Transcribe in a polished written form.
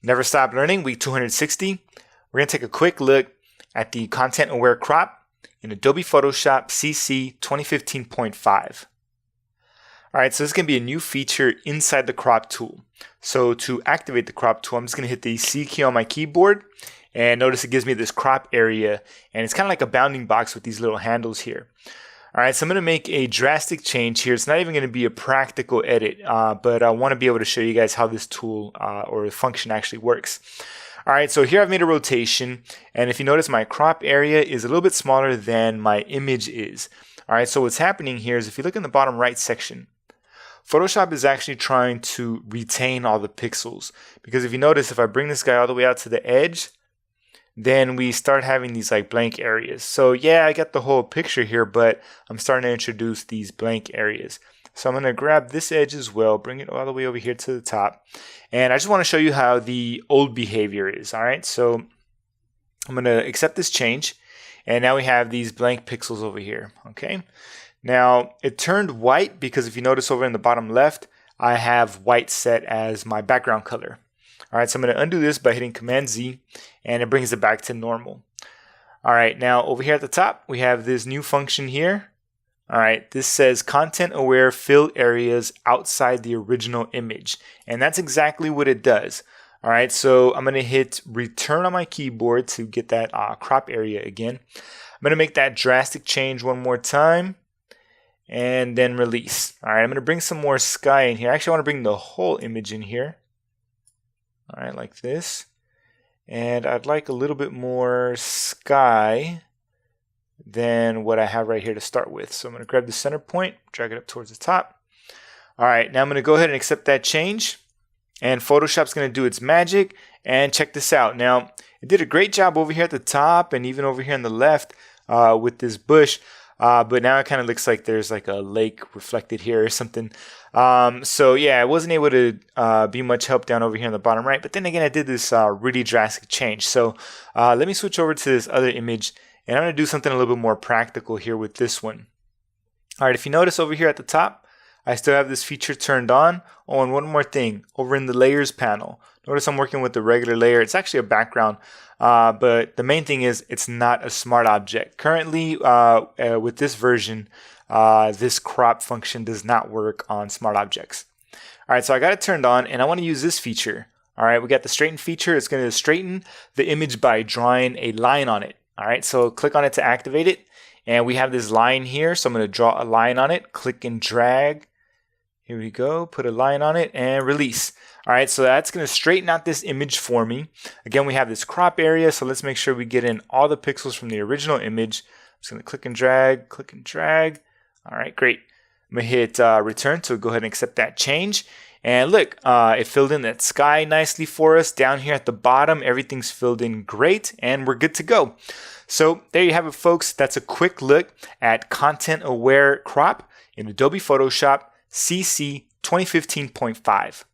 Never Stop Learning, week 260. We're going to take a quick look at the content-aware crop in Adobe Photoshop CC 2015.5. All right, so this is going to be a new feature inside the crop tool. So to activate the crop tool, I'm just going to hit the C key on my keyboard, and notice it gives me this crop area, and it's kind of like a bounding box with these little handles here. All right, so I'm going to make a drastic change here. It's not even going to be a practical edit, but I want to be able to show you guys how this tool or function actually works. All right, so here I've made a rotation, and if you notice, my crop area is a little bit smaller than my image is. All right, so what's happening here is if you look in the bottom right section, Photoshop is actually trying to retain all the pixels, because if you notice, if I bring this guy all the way out to the edge, then we start having these like blank areas. So yeah, I got the whole picture here, but I'm starting to introduce these blank areas. So I'm going to grab this edge as well, bring it all the way over here to the top. And I just want to show you how the old behavior is. All right, so I'm going to accept this change. And now we have these blank pixels over here. Okay, now it turned white because if you notice over in the bottom left, I have white set as my background color. All right, so I'm going to undo this by hitting Command Z, and it brings it back to normal. All right, now over here at the top, we have this new function here. All right, this says content aware fill areas outside the original image, and that's exactly what it does. All right, so I'm going to hit return on my keyboard to get that crop area again. I'm going to make that drastic change one more time and then release. All right, I'm going to bring some more sky in here. Actually, I want to bring the whole image in here. All right, like this. And I'd like a little bit more sky than what I have right here to start with. So I'm going to grab the center point, drag it up towards the top. All right, now I'm going to go ahead and accept that change. And Photoshop's going to do its magic. And check this out. Now, it did a great job over here at the top and even over here on the left with this bush. But now it kind of looks like there's like a lake reflected here or something. So yeah, I wasn't able to be much help down over here on the bottom right. But then again, I did this really drastic change. So let me switch over to this other image. And I'm going to do something a little bit more practical here with this one. All right, if you notice over here at the top, I still have this feature turned on. Oh, and one more thing, over in the layers panel, notice I'm working with the regular layer. It's actually a background, but the main thing is it's not a smart object. Currently, with this version, this crop function does not work on smart objects. All right, so I got it turned on, and I want to use this feature. All right, we got the straighten feature. It's going to straighten the image by drawing a line on it. All right, so click on it to activate it, and we have this line here. So I'm going to draw a line on it, click and drag. Here we go, put a line on it and release. All right, so that's going to straighten out this image for me. Again, we have this crop area, so let's make sure we get in all the pixels from the original image. I'm just going to click and drag, click and drag. All right, great. I'm going to hit return to go ahead and accept that change. And look, it filled in that sky nicely for us. Down here at the bottom, everything's filled in great, and we're good to go. So there you have it, folks. That's a quick look at content-aware crop in Adobe Photoshop CC 2015.5.